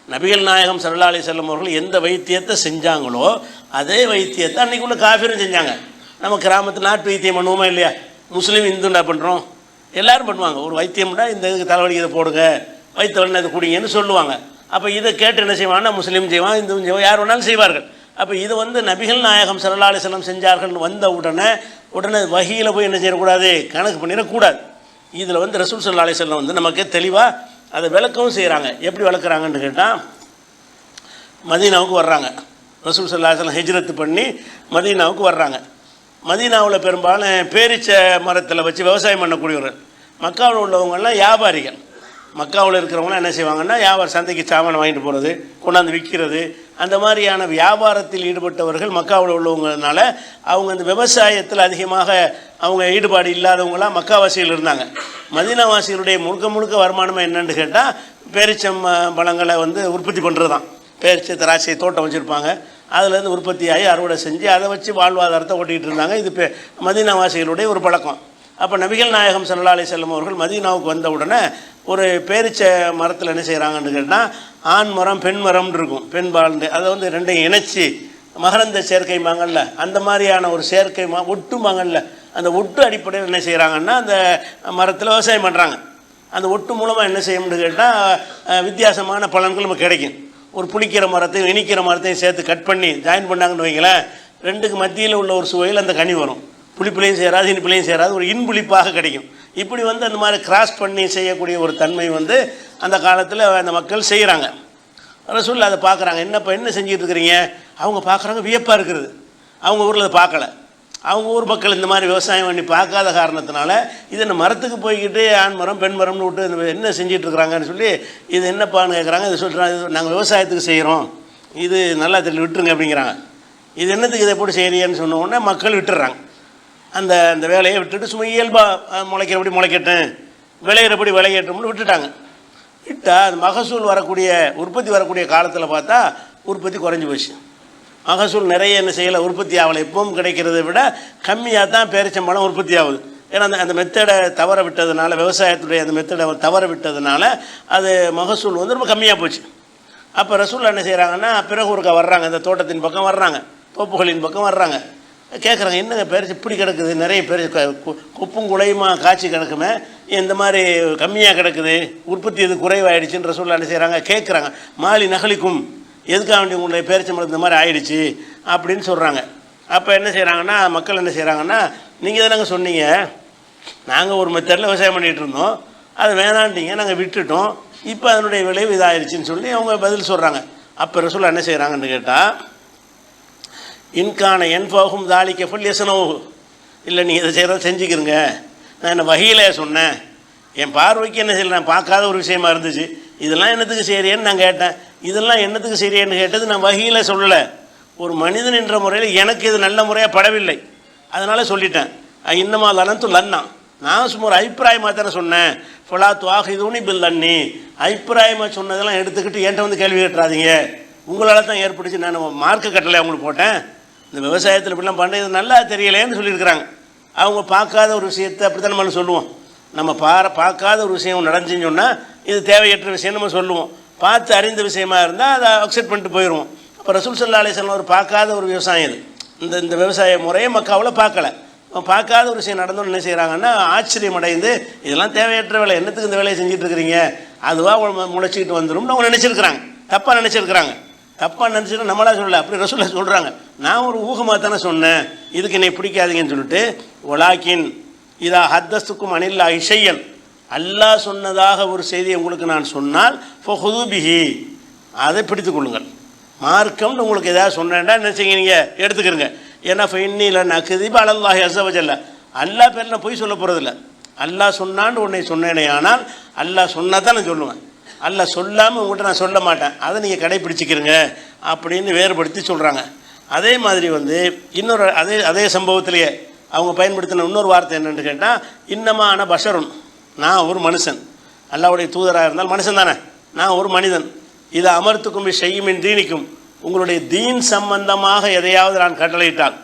நபிகள் நாயகம் ஸல்லல்லாஹு அலைஹி வஸல்லம் அவர்கள் எந்த வைத்தியத்தை செஞ்சாங்களோ அதே வைத்தியத்தை அன்றைக்கு உள்ள காஃபிரும் செஞ்சாங்க. நம்ம கிராமத்தில் நாட்டு வைத்தியம் பண்ணுவோமா இல்லையா, முஸ்லீம் இந்துண்டா பண்ணுறோம், எல்லோரும் பண்ணுவாங்க. ஒரு வைத்தியம்னா இந்த தலைவலி இதை போடுங்க, வைத்தவன் இதை குடிங்கன்னு சொல்லுவாங்க. அப்போ இதை கேட்டு என்ன செய்வாங்கன்னா முஸ்லீம் செய்வான், இந்துவும் செய்வான், யார் வேணாலும் செய்வார்கள். அப்போ இது நபிகள் நாயகம் ஸல்லல்லாஹு அலைஹி வஸல்லம் செஞ்சார்கள் வந்த உடனே வஹியில் போய் என்ன செய்யக்கூடாது, கணக்கு பண்ணிடக்கூடாது. இதில் ரசூல் ஸல்லல்லாஹு அலைஹி வஸல்லம் நமக்கு தெளிவாக அதை விளக்கவும் செய்கிறாங்க. எப்படி விளக்குறாங்கன்னு கேட்டால், மதீனாவுக்கு வர்றாங்க, ரசூல் ஸல்லல்லாஹு அலைஹி வஸல்லம் ஹிஜ்ரத் பண்ணி மதீனாவுக்கு வர்றாங்க. மதீனாவில் பெரும்பாலும் பேரிச்ச மரத்தில் வச்சு விவசாயம் பண்ணக்கூடியவர்கள். மக்காவில் உள்ளவங்கள்லாம் வியாபாரிகள். மக்காவில் இருக்கிறவங்களாம் என்ன செய்வாங்கன்னா வியாபார சந்தைக்கு சாமான் வாங்கிட்டு போகிறது, கொண்டாந்து விற்கிறது, அந்த மாதிரியான வியாபாரத்தில் ஈடுபட்டவர்கள் மக்காவில் உள்ளவங்கனால அவங்க அந்த விவசாயத்தில் அதிகமாக அவங்க ஈடுபாடு இல்லாதவங்களாம் மக்காவாசிகள் இருந்தாங்க. மதீனாவாசிகளுடைய முழுக்க முழுக்க வருமானம் என்னன்னு கேட்டால் பேரிச்சம் பழங்களை வந்து உற்பத்தி பண்ணுறது தான். பேரிச்சை திராட்சை தோட்டம் வச்சுருப்பாங்க, அதுலேருந்து உற்பத்தி ஆகி அறுவடை செஞ்சு அதை வச்சு வாழ்வாதாரத்தை ஓட்டிகிட்டு இருந்தாங்க. இது மதீனாவாசிகளுடைய ஒரு பழக்கம். அப்போ நபிகள் நாயகம் ஸல்லல்லாஹு அலைஹி வஸல்லம் அவர்கள் மதீனாவுக்கு வந்த உடனே ஒரு பேரிச்சை மரத்தில் என்ன செய்கிறாங்கன்னு கேட்டால் ஆண் மரம் பெண் மரம்னு இருக்கும், பெண் பால்ந்து அதை வந்து ரெண்டையும் இணைச்சி மகரந்த சேர்க்கைமாங்கல்ல அந்த மாதிரியான ஒரு சேர்க்கை ஒட்டுமாங்கல்ல அந்த ஒட்டு அடிப்படையில் என்ன செய்கிறாங்கன்னா அந்த மரத்தில் விவசாயம் பண்ணுறாங்க. அந்த ஒட்டு மூலமாக என்ன செய்யணும்னு கேட்டால் வித்தியாசமான பலன்கள் நமக்கு கிடைக்கும். ஒரு புளிக்கிற மரத்தையும் இனிக்கிற மரத்தையும் சேர்த்து கட் பண்ணி ஜாயின் பண்ணாங்கன்னு வைங்களேன், ரெண்டுக்கு மத்தியில் உள்ள ஒரு சுவையில் அந்த கனி வரும். புளிப்புலையும் சேராது இனிப்புலையும் சேராது, ஒரு இன்புளிப்பாக கிடைக்கும். இப்படி வந்து அந்த மாதிரி கிராஸ் பண்ணி செய்யக்கூடிய ஒரு தன்மை வந்து அந்த காலத்தில் அந்த மக்கள் செய்கிறாங்க. ரசூல் அதை பார்க்குறாங்க, என்னப்பா என்ன செஞ்சுட்டு இருக்கிறீங்க? அவங்க பார்க்குறாங்க, வியப்பாக இருக்கிறது. அவங்க ஊரில் அதை பார்க்கல. அவங்க ஊர் மக்கள் இந்த மாதிரி விவசாயம் பண்ணி பார்க்காத காரணத்தினால இது என்ன மரத்துக்கு போய்கிட்டு ஆண் மரம் பெண் மரம்னு விட்டு என்ன செஞ்சிட்ருக்குறாங்கன்னு சொல்லி இது என்னப்பான்னு கேட்குறாங்க. இது சொல்கிறாங்க, இது நாங்கள் விவசாயத்துக்கு செய்கிறோம், இது நல்லா தெரியல விட்டுருங்க அப்படிங்கிறாங்க. இது என்னத்துக்கு இதை போட்டு செய்கிறீன்னு சொன்ன உடனே மக்கள் விட்டுடுறாங்க. அந்த அந்த வேலையை விட்டுட்டு சும்மா இயல்பாக முளைக்கிறபடி முளைக்கட்டும், விளையிறபடி விளையட்டும்னு விட்டுட்டாங்க. விட்டால் அது மகசூல் வரக்கூடிய உற்பத்தி வரக்கூடிய காலத்தில் பார்த்தா உற்பத்தி குறைஞ்சி போச்சு. மகசூல் நிறைய என்ன செய்யலை, உற்பத்தி ஆகலை. எப்பவும் கிடைக்கிறத விட கம்மியாக தான் பேரிச்சம்பழம் உற்பத்தி ஆகுது. ஏன்னா அந்த மெத்தடை தவற விட்டதுனால, விவசாயத்துடைய அந்த மெத்தடை தவற விட்டதுனால அது மகசூல் வந்து ரொம்ப கம்மியாக போச்சு. அப்போ ரசூல் என்ன செய்கிறாங்கன்னா பிறகு ஒருக்கா வர்றாங்க, அந்த தோட்டத்தின் பக்கம் வர்றாங்க, தோப்புகளின் பக்கம் வர்றாங்க. கேட்குறாங்க, என்னங்க பேரிச்சு இப்படி கிடக்குது, நிறைய பேர் கொப்பும் குலையுமா காய்ச்சி கிடக்குமே, இந்த மாதிரி கம்மியாக கிடக்குது, உற்பத்தி இது குறைவாயிடுச்சுன்னு ரசூல் என்ன செய்கிறாங்க கேட்குறாங்க. மாலி நகலிக்கும், எதுக்காக வேண்டிய உங்களுடைய பேரிச்சம்பழம் இந்த மாதிரி ஆயிடுச்சு அப்படின்னு சொல்கிறாங்க. அப்போ என்ன செய்கிறாங்கன்னா மக்கள் என்ன செய்கிறாங்கன்னா, நீங்கள் தானங்க சொன்னீங்க நாங்கள் ஒரு மெத்தடில் விவசாயம் பண்ணிகிட்டு இருந்தோம், அது வேணான்ட்டீங்க, நாங்கள் விட்டுட்டோம், இப்போ அதனுடைய விளைவு இதாகிடுச்சின்னு சொல்லி அவங்க பதில் சொல்கிறாங்க. அப்போ ரசூல் என்ன செய்கிறாங்கன்னு கேட்டால், இன்கான என்பாகும் தாலிக்க ஃபுல் எசனோ, இல்லை நீங்கள் இதை செய்கிறத செஞ்சுக்கிறங்க, நான் என்ன வகையில் சொன்னேன், என் பார்வைக்கு என்ன செய்யலை, நான் பார்க்காத ஒரு விஷயமா இருந்துச்சு, இதெல்லாம் என்னத்துக்கு செய்கிறேன்னு நான் கேட்டேன். இதெல்லாம் என்னத்துக்கு செய்கிறேன்னு கேட்டது நான் வகையில் சொல்லலை, ஒரு மனிதன் என்ற முறையில் எனக்கு இது நல்ல முறையாக படவில்லை, அதனால் சொல்லிட்டேன். இன்னமா லனத்து லன்னா, நான் சும்மா ஒரு அபிப்பிராயமாக தானே சொன்னேன். ஃபலா துவாஹிதுனி பில் லன்னி, அபிப்பிராயமாக சொன்னதெல்லாம் எடுத்துக்கிட்டு என்கிட்ட வந்து கேள்வி கேட்டுறாதீங்க, உங்களால் தான் ஏற்படுச்சு, நான் மார்க்கு கட்டளை அவங்களுக்கு போட்டேன், இந்த விவசாயத்தில் இப்படிலாம் பண்ணுறது நல்லா தெரியலேன்னு சொல்லியிருக்கிறாங்க. அவங்க பார்க்காத ஒரு விஷயத்தை அப்படி தான் நம்ம சொல்லுவோம். நம்ம பார்க்காத ஒரு விஷயம் நடந்துச்சுன்னு சொன்னால் இது தேவையற்ற விஷயம் நம்ம சொல்லுவோம். பார்த்து அறிந்த விஷயமா இருந்தால் அதை அக்செப்ட் பண்ணிட்டு போயிடுவோம். அப்போ ரசூல் ஸல்லல்லாஹு அலைஹி வஸல்லம் ஒரு பார்க்காத ஒரு விவசாயம் இது, இந்த விவசாய முறையை மக்காவில் பார்க்கலை. பார்க்காத ஒரு விஷயம் நடந்தோன்னு என்ன செய்கிறாங்கன்னா ஆச்சரியம் அடைந்து, இதெல்லாம் தேவையற்ற வேலை, என்னத்துக்கு இந்த வேலையை செஞ்சுட்டு இருக்கிறீங்க, அதுவாக முளைச்சிக்கிட்டு வந்துடும்னு அவங்க நினச்சிருக்கிறாங்க. தப்பாக நினச்சிருக்கிறாங்க. தப்பாக நினச்சிட்டு நம்மளா சொல்லலை, அப்படி ரசூலை சொல்கிறாங்க, நான் ஒரு ஊகமாக தானே சொன்னேன், இதுக்கு என்னை பிடிக்காதீங்கன்னு சொல்லிட்டு, ஒலாக்கின் இதா ஹத்தஸ்துக்கும் அனில்லா இஷையன், அல்லாஹ் சொன்னதாக ஒரு செய்தியை உங்களுக்கு நான் சொன்னால் ஃபஹுதுபிஹி, அதை பிடித்து கொள்ளுங்கள். மார்க்கம்னு உங்களுக்கு ஏதாவது சொன்னேன்டா என்ன செய்யுங்க, நீங்கள் எடுத்துக்கிறங்க. ஏன்னா ஃபைன்னில நக்திப அலல்லாஹி அஸ்ஸ வஜல்ல, அல்லாஹ் பேர் நான் போய் சொல்ல போகிறதில்ல. அல்லாஹ் சொன்னான்னு உன்னை சொன்னேனே, ஆனால் அல்லாஹ் சொன்னால் தான் நான் சொல்லுவேன், அல்லாஹ் சொல்லாமல் உங்கள்கிட்ட நான் சொல்ல மாட்டேன், அதை நீங்கள் கடைப்பிடிச்சிக்கிறங்க அப்படின்னு வேறுபடுத்தி சொல்கிறாங்க. அதே மாதிரி வந்து இன்னொரு அதே சம்பவத்திலேயே அவங்க பயன்படுத்தின இன்னொரு வார்த்தை என்னென்னு கேட்டால், இன்னமான பஷருன், நான் ஒரு மனுஷன், அல்லாஹ்வுடைய தூதராக இருந்தால் மனுஷன் தானே, நான் ஒரு மனிதன், இதை அமர்த்துக்கும் செய்யுமின் தீனிக்கும், உங்களுடைய தீன் சம்பந்தமாக எதையாவது நான் கட்டளையிட்டால்,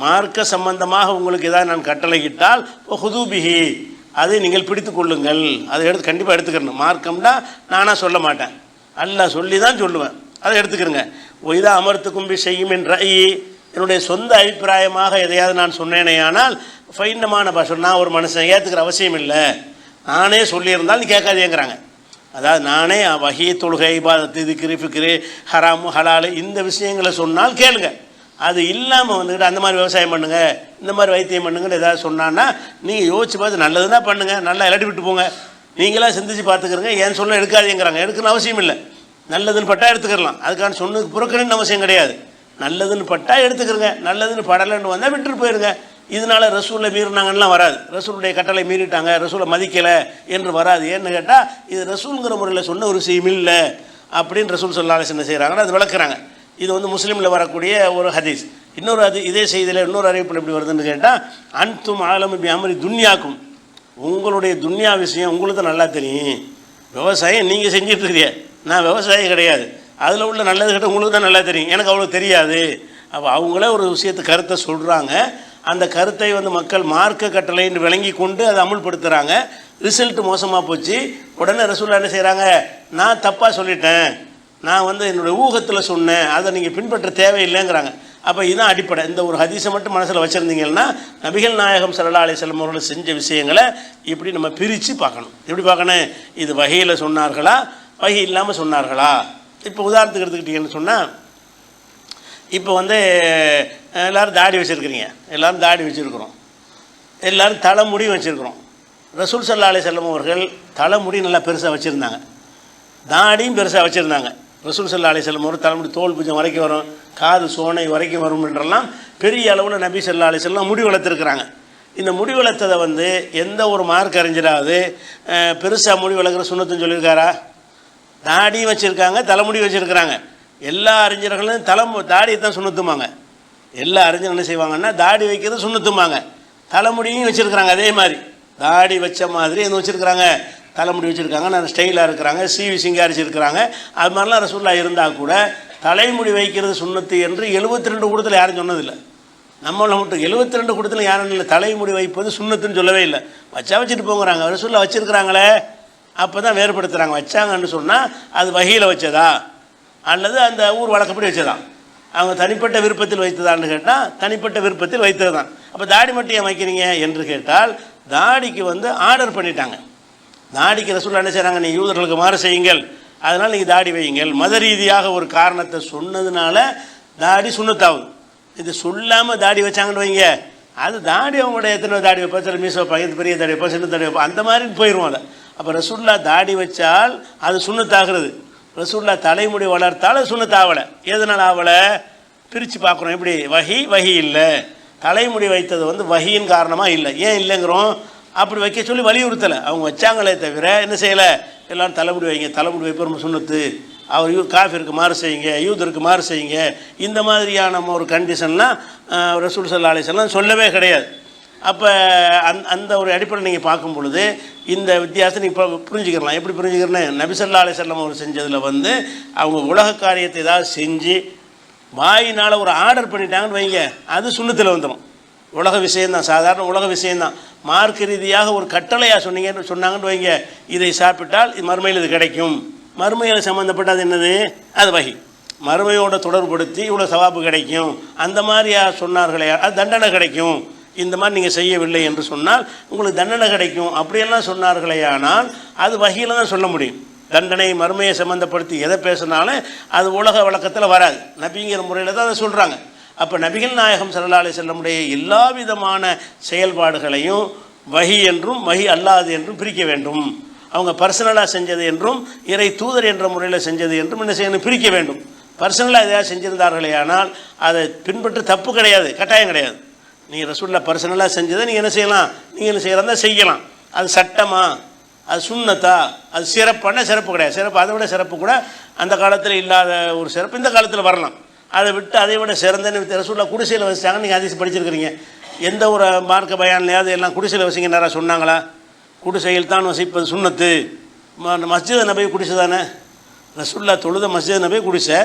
மார்க்க சம்பந்தமாக உங்களுக்கு ஏதாவது நான் கட்டளையிட்டால் ஹுதூபிஹி, அதை நீங்கள் பிடித்து கொள்ளுங்கள், அதை கண்டிப்பாக எடுத்துக்கிறணும். மார்க்கம்னா நானாக சொல்ல மாட்டேன், அல்லாஹ் சொல்லி தான் சொல்லுவேன், அதை எடுத்துக்கிறங்க. இதை அமர்த்துக்கும் செய்யுமின் ரஇ, என்னுடைய சொந்த அபிப்பிராயமாக எதையாவது நான் சொன்னேனே ஆனால் ஃபைன்னமான பாஷர், நான் ஒரு மனுஷன், ஏற்றுக்கிற அவசியம் இல்லை, நானே சொல்லியிருந்தால் நீ கேட்காதேங்கிறாங்க. அதாவது நானே வஹி தொழுகை இபாதத்து திக்ரு ஃபிக்ரு ஹராமு ஹலாலு இந்த விஷயங்களை சொன்னால் கேளுங்க, அது இல்லாமல் வந்துக்கிட்டு அந்த மாதிரி விவசாயம் பண்ணுங்கள், இந்த மாதிரி வைத்தியம் பண்ணுங்கன்னு ஏதாவது சொன்னான்னா நீங்கள் யோசிச்சு பார்த்து நல்லதுன்னா பண்ணுங்கள், நல்லா இல்லாட்டி விட்டு போங்க, நீங்களாம் சிந்திச்சு பார்த்துக்கிறங்க, ஏன் சொல்ல எடுக்காதேங்கிறாங்க. எடுக்கணும் அவசியம் இல்லை, நல்லதுன்னு பட்டா எடுத்துக்கிறலாம், அதுக்கான சொன்னதுக்கு புறக்கணுன்னு அவசியம் கிடையாது. நல்லதுன்னு பட்டா எடுத்துக்கிறங்க, நல்லதுன்னு படலைன்னு வந்தால் விட்டுட்டு போயிருங்க. இதனால் ரசூலை மீறினாங்கலாம் வராது, ரசூலுடைய கட்டளை மீறிட்டாங்க, ரசூலை மதிக்கலை என்று வராது. ஏன்னு கேட்டால் இது ரசூலுங்கிற முறையில் சொன்ன ஒரு விஷயம் இல்லை அப்படின்னு ரசூல் ஸல்லல்லாஹு அலைஹி வஸல்லம் செய்கிறாங்கன்னா அது விளக்குறாங்க. இது வந்து முஸ்லீமில் வரக்கூடிய ஒரு ஹதீஸ். இன்னொரு இதே செய்தியில் இன்னொரு அறிவிப்பில் எப்படி வருதுன்னு கேட்டால், அன்தும் ஆலம் பி அம்ரி துன்யாக்கும், உங்களுடைய துன்யா விஷயம் உங்களுக்கு தான் நல்லா தெரியும். விவசாயம் நீங்கள் செஞ்சிட்ருக்கீங்க, நான் விவசாயி கிடையாது. அதில் உள்ள நல்லது கிட்ட உங்களுக்கு தான் நல்லா தெரியும், எனக்கு அவ்வளோ தெரியாது. அப்போ அவங்களே ஒரு விஷயத்து கருத்தை சொல்கிறாங்க. அந்த கருத்தை வந்து மக்கள் மார்க்க கட்டளைன்னு விளங்கி கொண்டு அதை அமுல்படுத்துகிறாங்க. ரிசல்ட் மோசமாக போச்சு. உடனே ரசூலுல்லாஹ் என்ன செய்கிறாங்க, நான் தப்பாக சொல்லிட்டேன், நான் வந்து என்னுடைய ஊகத்தில் சொன்னேன், அதை நீங்கள் பின்பற்ற தேவையில்லைங்கிறாங்க. அப்போ இதுதான் அடிப்படை. இந்த ஒரு ஹதீஸை மட்டும் மனசில் வச்சுருந்தீங்கன்னா, நபிகள் நாயகம் ஸல்லல்லாஹு அலைஹி வஸல்லம் அவர்கள் செஞ்ச விஷயங்களை இப்படி நம்ம பிரித்து பார்க்கணும். எப்படி பார்க்கணும், இது வஹீயில் சொன்னார்களா, வஹீ இல்லாமல் சொன்னார்களா. இப்போ உதாரணத்துக்கு எடுத்துக்கிட்டீங்கன்னு சொன்னால், இப்போ வந்து எல்லோரும் தாடி வச்சுருக்கிறீங்க, எல்லோரும் தாடி வச்சுருக்குறோம், எல்லோரும் தலைமுடி வச்சுருக்குறோம். ரசூல் ஸல்லல்லாஹு அலைஹி வஸல்லம் அவர்கள் தலைமுடி நல்லா பெருசாக வச்சுருந்தாங்க, தாடியும் பெருசாக வச்சுருந்தாங்க. ரசூல் ஸல்லல்லாஹு அலைஹி வஸல்லம் அவர்கள் தலைமுடி தோல் பூஜை வரைக்கும் வரும், காது சோனை வரைக்கும் வரும் என்றெல்லாம் பெரிய அளவில் நபி ஸல்லல்லாஹு அலைஹி வஸல்லம் முடி வளர்த்துருக்குறாங்க. இந்த முடி வளர்த்ததை வந்து எந்த ஒரு மார்க் அறிஞராவது பெருசாக முடி வளர்க்குற சுன்னத்துன்னு சொல்லியிருக்காரா? தாடியும் வச்சுருக்காங்க, தலைமுடி வச்சுருக்கிறாங்க. எல்லா அறிஞர்களும் தாடியை தான் சுண்ணத்துமாங்க. எல்லா அறிஞர்கள் என்ன செய்வாங்கன்னா தாடி வைக்கிறது சுண்ணத்துமாங்க, தலைமுடியும் வச்சுருக்கிறாங்க. அதே மாதிரி தாடி வச்ச மாதிரி என்ன வச்சுருக்கிறாங்க, தலைமுடி வச்சுருக்காங்க, நான் ஸ்டைலாக இருக்கிறாங்க, சீவி சிங்காரிச்சிருக்கிறாங்க. அது மாதிரிலாம் ரசூலுல்லாஹ் இருந்தால் கூட தலைமுடி வைக்கிறது சுண்ணத்து என்று 72 கூட்டத்தில் யாரும் சொன்னதில்லை. நம்மளை மட்டும் 72 கூட்டத்தில் யாரும் இல்லை தலைமுடி வைப்பது சுண்ணத்துன்னு சொல்லவே இல்லை. வச்சுட்டு போங்கிறாங்க. ரசூலுல்லாஹ் வச்சுருக்கிறாங்களே, அப்போ தான் வேறுபடுத்துகிறாங்க. வச்சாங்கன்னு சொன்னால் அது வஹீல வச்சதா அல்லது அந்த ஊர் வழக்கப்படி வச்சதான், அவங்க தனிப்பட்ட விருப்பத்தில் வைத்ததான்னு கேட்டால் தனிப்பட்ட விருப்பத்தில் வைத்தது தான். அப்போ தாடி மட்டும் ஏன் வைக்கிறீங்க என்று கேட்டால், தாடிக்கு வந்து ஆர்டர் பண்ணிட்டாங்க. தாடிக்கு ரசூலுல்லாஹ் என்ன செய்கிறாங்க, நீ யூதர்களுக்கு மாறு செய்யுங்கள், அதனால் நீங்கள் தாடி வையுங்கள். மத ரீதியாக ஒரு காரணத்தை சொன்னதுனால தாடி சுண்ணத்தாகுது. இது சொல்லாமல் தாடி வச்சாங்கன்னு வைங்க, அது தாடி அவங்களோட எத்தனை தாடி வைப்பா, சில மீச வைப்பாங்க, இது பெரிய தாடி வைப்பா, சின்ன தாடி வைப்பா, அந்த மாதிரி போயிடுவோம் அதை. அப்போ ரசூலுல்லாஹ் தாடி வச்சால் அது சுண்ணத்தாகிறது, ரசூலுல்லாஹ் தலைமுடி வளர்த்தால் அது சுண்ணத்தாகலை. எதனால் ஆகலை பிரித்து பார்க்குறோம். எப்படி வஹி இல்லை, தலைமுடி வைத்தது வந்து வஹியின் காரணமாக இல்லை. ஏன் இல்லைங்கிறோம், அப்படி வைக்க சொல்லி வலியுறுத்தலை, அவங்க வச்சாங்களே தவிர என்ன செய்யலை, எல்லோரும் தலைமுடி வைங்க, தலைமுடி வைப்ப ரொம்ப சுண்ணத்து, அவர் காஃபிருக்கு மாறு செய்யுங்க, யூதருக்கு மாறு செய்யுங்க, இந்த மாதிரியான ஒரு கண்டிஷன்லாம் ரசூல் ஸல்லல்லாஹு அலைஹி வஸல்லம் சொல்லவே கிடையாது. அப்போ அந்த ஒரு அடிப்படையில் நீங்கள் பார்க்கும் பொழுது இந்த வித்தியாசத்தை நீங்கள் இப்போ புரிஞ்சுக்கலாம். எப்படி புரிஞ்சுக்கிறேன்னு, நபி ஸல்லல்லாஹு அலைஹி வஸல்லம் அவர் செஞ்சதில் வந்து அவங்க உலக காரியத்தை ஏதாவது செஞ்சு வாயினால் ஒரு ஆர்டர் பண்ணிட்டாங்கன்னு வைங்க, அது சுண்ணத்தில் வந்துடும். உலக விஷயந்தான், சாதாரண உலக விஷயந்தான். மார்க்க ரீதியாக ஒரு கட்டளையாக சொன்னாங்கன்னு வைங்க, இதை சாப்பிட்டால் இது மறுமையில் இது கிடைக்கும், மறுமையில் சம்மந்தப்பட்டது என்னது, அது வஹி, மறுமையோட தொடர்புபடுத்தி இவ்வளோ சவாபு கிடைக்கும், அந்த மாதிரியா சொன்னார்களே, அது தண்டனை கிடைக்கும், இந்த மாதிரி நீங்கள் செய்யவில்லை என்று சொன்னால் உங்களுக்கு தண்டனை கிடைக்கும், அப்படியெல்லாம் சொன்னார்களே, ஆனால் அது வஹீல தான் சொல்ல முடியும். தண்டனை மறுமையை சம்மந்தப்படுத்தி எதை பேசினாலும் அது உலக வழக்கத்தில் வராது, நபிங்கிற முறையில் தான் அதை சொல்கிறாங்க. அப்போ நபிகள் நாயகம் ஸல்லல்லாஹு அலைஹி வஸல்லமுடைய எல்லா விதமான செயல்பாடுகளையும் வஹி என்றும் வஹி அல்லாது என்றும் பிரிக்க வேண்டும். அவங்க பர்சனலாக செஞ்சது என்றும் இறை தூதர் என்ற முறையில் செஞ்சது என்றும் என்ன செய்யணும், பிரிக்க வேண்டும். பர்சனலாக எதாவது செஞ்சிருந்தார்களே ஆனால் அதை பின்பற்ற தப்பு கிடையாது, கட்டாயம் கிடையாது. நீங்கள் ரசூலுல்லாஹ் பர்சனலாக செஞ்சதை நீங்கள் என்ன செய்யலாம், நீங்கள் என்ன செய்கிறதா செய்யலாம். அது சட்டமா, அது சுன்னத்தா, அது சிறப்பான சிறப்பு கிடையாது. சிறப்பு அதை விட சிறப்பு கூட அந்த காலத்தில் இல்லாத ஒரு சிறப்பு இந்த காலத்தில் வரலாம். அதை விட்டு அதை விட சிறந்தன்னு ரசூலுல்லாஹ் குடிசையில் வசித்தாங்க. நீங்கள் ஹதீஸ் படிச்சிருக்கிறீங்க. எந்த ஒரு மார்க்க பயான்லையாவது எல்லாம் குடிசையில் வசிங்கன்னாரா சொன்னாங்களா? குடிசையில் தான் வசிப்பது சுன்னத்து. மஸ்ஜித் நபி குடிசை தானே, ரசூலுல்லாஹ் தொழுத மஸ்ஜித் நபி குடிசை,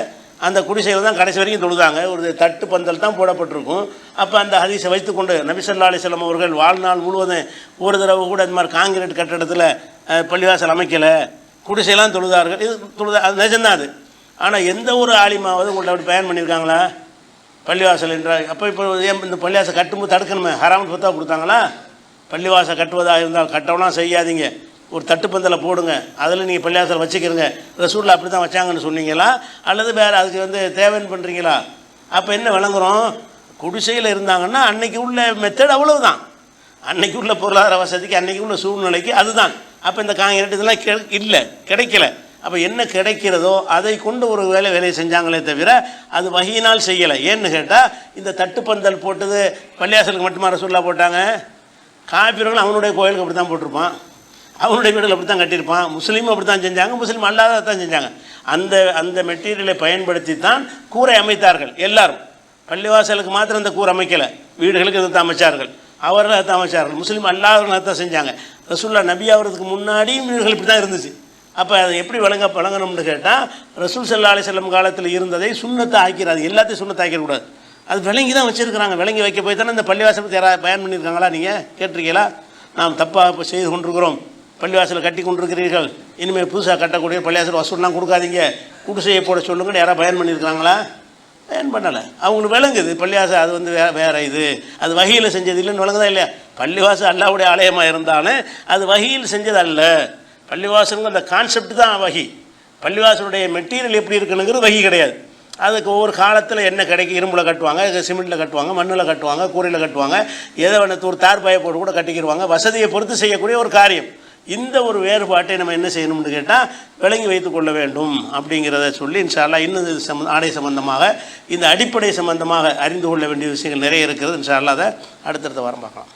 அந்த குடிசையில் தான் கடைசி வரைக்கும் தொழுதாங்க. ஒரு தட்டு பந்தல் தான் போடப்பட்டிருக்கும். அப்போ அந்த ஹதீஸை வைத்துக்கொண்டு நபி ஸல்லல்லாஹு அலைஹி வஸல்லம் அவர்கள் வாழ்நாள் முழுவதும் ஒரு தடவை கூட இந்த மாதிரி காங்கிரீட் கட்டடத்தில் பள்ளிவாசல் அமைக்கலை, குடிசையெல்லாம் தொழுதார்கள். இது அது நிஜம்தான் அது. ஆனால் எந்த ஒரு ஆலிமாவது உங்கள்ட்ட அப்படி பயன் பண்ணியிருக்காங்களா பள்ளிவாசல் என்றால்? அப்போ இப்போ இந்த பள்ளிவாசல் கட்டும்போது தடுக்கணுமே, ஹராம்னு ஃபத்வா கொடுத்தாங்களா? பள்ளிவாசல் கட்டுவதாக இருந்தால் கட்டவெல்லாம் செய்யாதீங்க, ஒரு தட்டுப்பந்தலை போடுங்க, அதில் நீங்கள் பள்ளிவாசல் வச்சுக்கிறங்க, ரசூலுல்லாஹ் அப்படி தான் வச்சாங்கன்னு சொன்னீங்களா அல்லது வேறு அதுக்கு வந்து தேவைன்னு பண்ணுறீங்களா? அப்போ என்ன விளங்குறோம், குடிசையில் இருந்தாங்கன்னா அன்னைக்கு உள்ள மெத்தட் அவ்வளவுதான், அன்னைக்கு உள்ள பொருளாதார வசதிக்கு அன்னைக்கு உள்ள சூழ்நிலைக்கு அதுதான். அப்போ இந்த காங்கிரீட் இதெல்லாம் இல்லை, கிடைக்கல. அப்போ என்ன கிடைக்கிறதோ அதை கொண்டு ஒரு வேலையை செஞ்சாங்களே தவிர அது வஹீனால் செய்யலை. ஏன்னு கேட்டால் இந்த தட்டுப்பந்தல் போட்டது பள்ளிவாசலுக்கு மட்டுமா ரசூலுல்லாஹ் போட்டாங்க? காபிர்கள் அவனுடைய கோயிலுக்கு அப்படி தான் போட்டிருப்பான். அவனுடைய வீடுகள் அப்படி தான் கட்டியிருப்பான். முஸ்லீமும் அப்படி தான் செஞ்சாங்க, முஸ்லீம் அல்லாத தான் செஞ்சாங்க. அந்த அந்த மெட்டீரியலை பயன்படுத்தி தான் கூரை அமைத்தார்கள். எல்லாரும் பள்ளிவாசலுக்கு மாத்திரம் அந்த கூரை அமைக்கலை, வீடுகளுக்கு இதை அமைச்சார்கள், அவர்கள் அதை அமைச்சார்கள். முஸ்லீம் அல்லாதவர்கள் அதை தான் செஞ்சாங்க. ரசூலுல்லாஹ் நபி ஆகிறதுக்கு முன்னாடியும் வீடுகள் இப்படி தான் இருந்துச்சு. அப்போ அதை எப்படி வழங்கணும்னு கேட்டால், ரசூல் ஸல்லல்லாஹு அலைஹி வஸல்லம் காலத்தில் இருந்ததை சுன்னத்தை ஆக்கிறாது, எல்லாத்தையும் சுன்னத்தை ஆக்கிடக்கூடாது. அது விளங்கி தான் வச்சுருக்கிறாங்க. விளங்கி வைக்க போய் தானே இந்த பள்ளிவாசலுக்கு யாராவது பயன் பண்ணியிருக்காங்களா? நீங்கள் கேட்டிருக்கீங்களா? நாம் தப்பாக இப்போ செய்து கொண்டிருக்கிறோம், பள்ளிவாசலை கட்டி கொண்டிருக்கிறீர்கள், இனிமேல் புதுசாக கட்டக்கூடிய பள்ளிவாசல் வசூல்லாம் கொடுக்காதீங்க, குடிசையை போட சொல்லுங்கன்னு யாராவது பயன் பண்ணியிருக்காங்களா? பயன் பண்ணலை. அவங்களுக்கு விளங்குது பள்ளிவாசல் அது வந்து வேறு இது, அது வகையில் செஞ்சது இல்லைன்னு விளங்குதா இல்லையா? பள்ளிவாசல் அல்லாஹ்வுடைய ஆலயமாக இருந்தாலும் அது வகையில் செஞ்சது அல்ல. பள்ளிவாசலுங்க அந்த கான்செப்ட் தான் வகி. பள்ளிவாசலுடைய மெட்டீரியல் எப்படி இருக்குனுங்கிறது வகி கிடையாது. அதுக்கு ஒவ்வொரு காலத்தில் என்ன கிடைக்கும், இரும்பில் கட்டுவாங்க, சிமெண்ட்டில் கட்டுவாங்க, மண்ணில் கட்டுவாங்க, கூரையில் கட்டுவாங்க, ஏதோ ஒன்று ஒரு தார் பாயை போட்டு கூட கட்டிக்கிடுவாங்க. வசதியை பொறுத்து செய்யக்கூடிய ஒரு காரியம். இந்த ஒரு வேறுபாட்டை நம்ம என்ன செய்யணும்னு கேட்டால் விளங்கி வைத்து கொள்ள வேண்டும் அப்படிங்கிறத சொல்லி இன்ஷா அல்லாஹ் இன்னும் இது ஆடை சம்பந்தமாக, இந்த அடிப்படை சம்பந்தமாக அறிந்து கொள்ள வேண்டிய விஷயங்கள் நிறைய இருக்கிறது. இன்ஷா அல்லாஹ் அதை அடுத்தடுத்த வாரம் பார்க்கலாம்.